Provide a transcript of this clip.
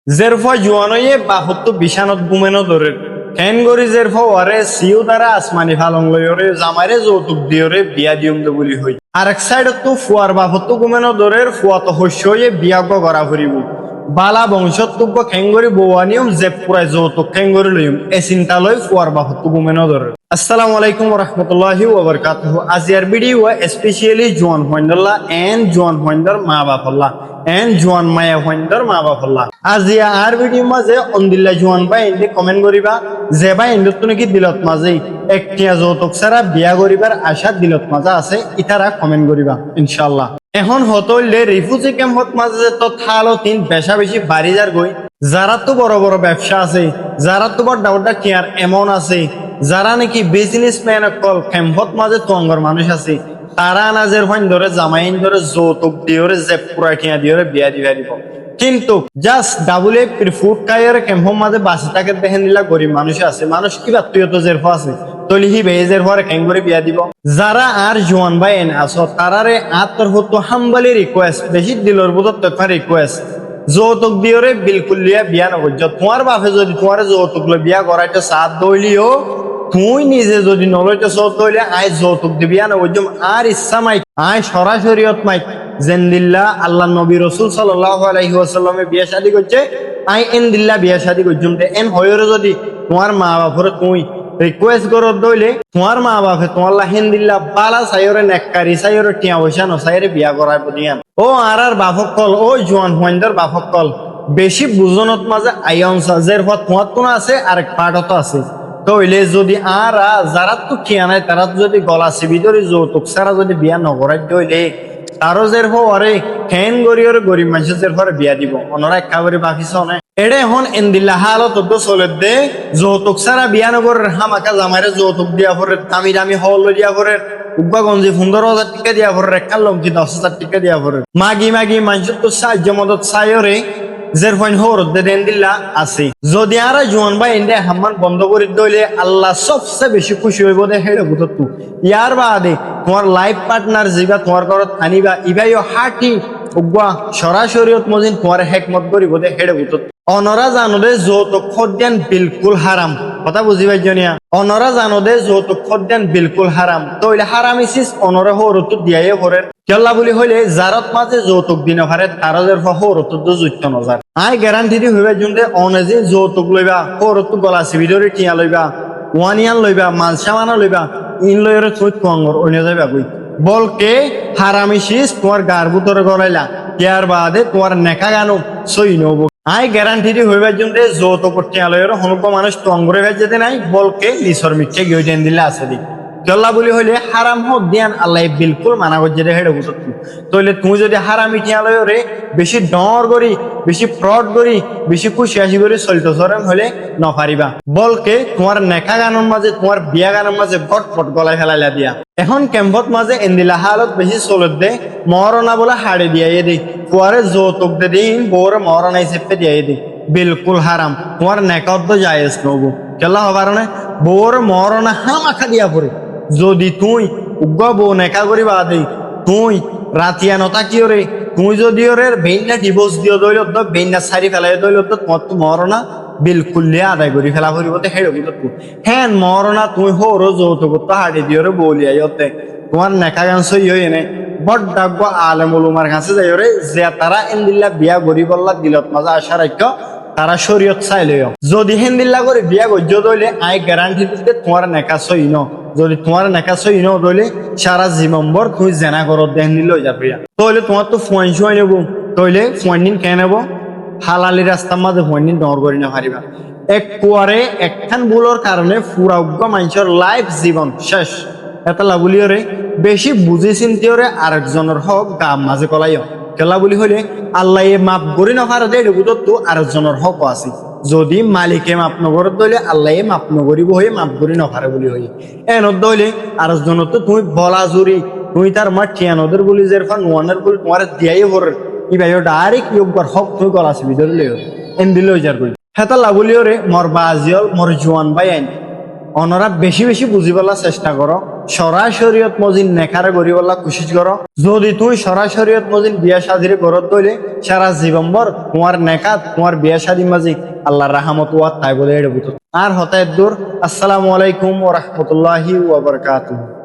জেরফা জুয়ানয়ে বাহত্তু বিশানত বুমেনো ধরে ফেন গরি জেরফা ওয়ারে সিউ দ্বারা আসমানি ফালং লয়রে জামাইরে যৌতুক দিয়রে বিয়া দিয়ম দে বলি হই আরেক সাইডত তো ফুয়ার বাহত্তু গুমেনো ধরের ফুয়াত হস্যয়ে বিয়া করা ফুরিব বালা বংশত্তুব্য খেঙ্গরি বৌয়ানিয়ম যে পুরাই যৌতুক খেঙ্গরি লইম এ চিন্তা লই ফুয়ার বাহত্তু গুমেনো ধরে। আসসালামু আলাইকুম ওয়া রাহমাতুল্লাহি ওয়া বারাকাতুহু। আজিয়ার ভিডিও স্পেশালি জোয়ান হইন্দল্লা এন্ড জোয়ান হইন্দর মা বাপল্লা এন্ড জোয়ান মায়া হইন্দর মা বাপল্লা। আজিয়া আর ভিডিও মাঝে অন্দিল্লা জোয়ান ভাই এন্ডে কমেন্ট করিবা যে ভাই এন্ডত নাকি দিলত মাঝে একটিয়া যৌতুক ছাড়া বিয়া করিবার আশা দিলত মাঝে আছে ইতারা কমেন্ট করিবা ইনশাআল্লাহ। এখন হতইলে রিফিউজি ক্যাম্পত মাঝে তো থালো তিন বেশা বেশি বাড়ি যার গই যারা তো বড় বড় ব্যবসা আছে যারা তো বড় ডাউটা টিয়ার এমন আছে যারা নাকি বিজনেসম্যান কল ক্যাম্পত মাঝে তঙ্গর মানুষ আছে তারা নাজের ফাইন ধরে জামাইন ধরে যৌতুক দিওরে যে পুরা টিয়া দিওরে বিয়া দিবা দিব কিন্তু জাস্ট ডাবল এ ফুড কায়ের ক্যাম্পর মাঝে বাসে তাকে দেখেন দিলা গরিব মানুষ আছে মানুষ কিবা তুই তো জেরফা আছে তলিহি বেজের পরে ক্যাঙ্গরে বিয়া দিব যারা আর জোয়ান ভাই এন আসো তারারে আত্মর হতো হাম্বালি রিকোয়েস্ট বেশি দিলর বুধর তথা রিকোয়েস্ট যৌতুক দিওরে বিলকুল লিয়া বিয়া নগর তোমার বাপে যদি তোমার যৌতুক বিয়া করাইতে সাথ দইলিও তুই নিজে যদি নলইতে সত দইলে আই যৌতুক দি বিয়া নগর আর ইচ্ছা মাই আই সরাসরিয়ত মাই জেনদিল্লা আল্লাহ নবী রসুল সাল্লাল্লাহু আলাইহি ওয়াসাল্লামে বিয়া শাদী করছে আই এন দিল্লা বিয়া শাদী করছুম এন হয়রে যদি তোমার মা বাপরে তুই রিকোয়েস্ট করো দইলে তোমার মা বাপে তোমার লাহিন দিল্লা বালা সাইরে নেককারি সাইরে টিয়া পয়সা নসাইরে বিয়া করাইব দিয়ান ও আর বাপক কল ও জোয়ান হইন্দর বাপক কল বেশি বুজনত মাঝে আইয়ংসা জের পথ তোমার তো আছে আরেক পার্টত আছে তইলে যদি আর যারা তো টিয়া নাই তারা যদি গলা চিবি ধরে যৌতুক ছাড়া যদি বিয়া নকরাই দইলে তারও জের পরে ফেন গরিয়র গরিব মানুষের জের পরে বিয়া দিব অনরা একেবারে বাকি চলে এডে এখন এন্দিল্লা হালত তো চলে দে যৌতুক ছাড়া বিয়া নগর হামাকা জামাইরে যৌতুক দিয়া পরে দামি দামি হল দিয়া পরে উব্বা গঞ্জি 15,000 টাকা দিয়া পরে একটা লঙ্কি 10,000 টাকা দিয়া পরে মাগি মাগি মানুষের তো সাহায্য মদত চাইরে জের ফাইন হর দেন দিল্লা আছে যদি আর জোয়ান ভাই এন্ডে হাম্মান বন্ধ করে দইলে আল্লাহ সবচেয়ে বেশি খুশি হইব দে হেড়ে বুঝত তু ইয়ার বাদে তোমার লাইফ পার্টনার যেবা তোমার ঘরত আনিবা ইবাইও হাঁটি উগ্বা সরাসরিয়ত মজিন তোমার হেকমত করিব দে হেড়ে বুঝত অনরা জানো দে যৌতুক খদ্যান বিলকুল হারাম কথা বুঝি পাইজনিয়া অনরা জানো দে যৌতুক খদ্যান বিলকুল হারাম তইলে হারাম ইসিস অনরা হরতু দিয়াই হরের কেল্লা বলি হইলে জারত মাঝে যৌতুক দিন হারে তারজের হরতু যুক্ত নজার আই গ্যারান্টি দি হইবা জুনতে অনেজি যৌতুক লইবা হরতু গলা সিবিদরে টিয়া লইবা ওয়ানিয়ান লইবা মালসামানা লইবা ইন লইরে চৈত কঙ্গর অন্য যাইবা কই বলকে হারামিসিস তোমার গার ভিতরে গলাইলা ইয়ার বাদে তোমার নেকা গানো সই নব আই গ্যারান্টি দি হইবা জুনতে যৌতুক টিয়া লইরে হনুক মানুষ টঙ্গরে ভেজেতে নাই বলকে লিসর মিচ্ছে গিয়ে দেন দিলে আছে দি গল্লা বলি হইলে হারাম হোক দিয়ান আল্লাহ বিলকুল মানা করছে রে হেড়ে বুঝত তইলে তুই যদি হারামি টিয়া লয় রে বেশি ডর করি বেশি ফ্রড করি বেশি খুশি আসি করি চলিত সরেন হলে নপারিবা বলকে তোমার নেখা গানের মাঝে তোমার বিয়া গানের মাঝে ফট গলায় ফেলাইলা দিয়া এখন ক্যাম্পত মাঝে এন্দিলা হালত বেশি চলত দে মরনা বলে হাড়ে দিয়াই দে কুয়ারে যৌতুক দে দিন বউরে মরনাই চেপে দিয়াই দে বিলকুল হারাম তোমার নেকাত তো জায়েজ নবো কেলা হবার না বউরে মরনা হামাখা দিয়া পড়ে যদি তুই উগ্র বউ নেকা করিবা দে তুই রাতিয়া নতা কিয় রে তুই যদি ওরে বেইনা ডিভোর্স দিও দইল তো বেইনা সারি ফেলাই দইল তো তোমার তো মরনা বিলকুল আদায় করি ফেলা করিব তো হেড়ে বুঝত হ্যাঁ মরনা তুই হর যৌতুক তো হাড়ি দিও রে বলিয়াই হতে তোমার নেকা গান সই হই এনে বড় ডাকব আলেমুল উমার কাছে যাই রে যে তারা এন্দিল্লা বিয়া গরি বললা দিলত মাজা আশা রাখ তারা শরীয়ত চাইলে যদি হেন্দিল্লা করে বিয়া গজ্য দইলে আই গ্যারান্টি দিতে তোমার নেকা সই ন যদি তোমার নেকা সই ন দইলে সারা জীবনভর তুই জেনা করত দেন দিল যাবে তইলে তোমার তো ফোন শুয়াই নেব তইলে ফোন দিন কে নেব হালালি রাস্তার মাঝে ফোন দিন ডর করি না পারিবা এক কুয়ারে একখান ভুলোর কারণে পুরা উগ্র মানুষের লাইফ জীবন শেষ এটা লাগুলিও রে বেশি বুঝি চিন্তিও রে আরেকজনের হক গাম মাঝে কলাইও কেলা বলি হইলে আল্লাহ মাপ করি না পারে দেয় তো আরেকজনের হক আছে যদি মালিকে মাপ নগর দইলে আল্লাহ মাপ নগরিব হয়ে মাপ করি না পারে বলি হই এনত দইলে আরেকজনের তো তুমি বলা জুরি তুই তার মা ঠিয়ানদের বলি যে নোয়ানের বলি তোমার দিয়াই হর ই ভাই ডাইরেক্ট ইয়োগর হক তুই গলা চিবি ধরলে এন দিলে যার কই হেতা লাগুলিও রে মোর বাজিয়ল মোর জোয়ান ভাই আইন অনরা বেশি বেশি বুঝিবলা চেষ্টা করো, সরাসরিয়ত মজিন নেখারে গরিবলা কোশিশ করো। যদি তুই সরাসরিয়ত মজিন বিয়া শাদিরে গরত দইলে সারা জীবনভর তোমার নেকাত তোমার বিয়া শাদি মাঝি আল্লাহর রাহমত ওয়া তাই বলে এটা বুঝো। আর হতায় দূর। আসসালামু আলাইকুম ওয়া রাহমাতুল্লাহি ওয়া বারাকাতুহু।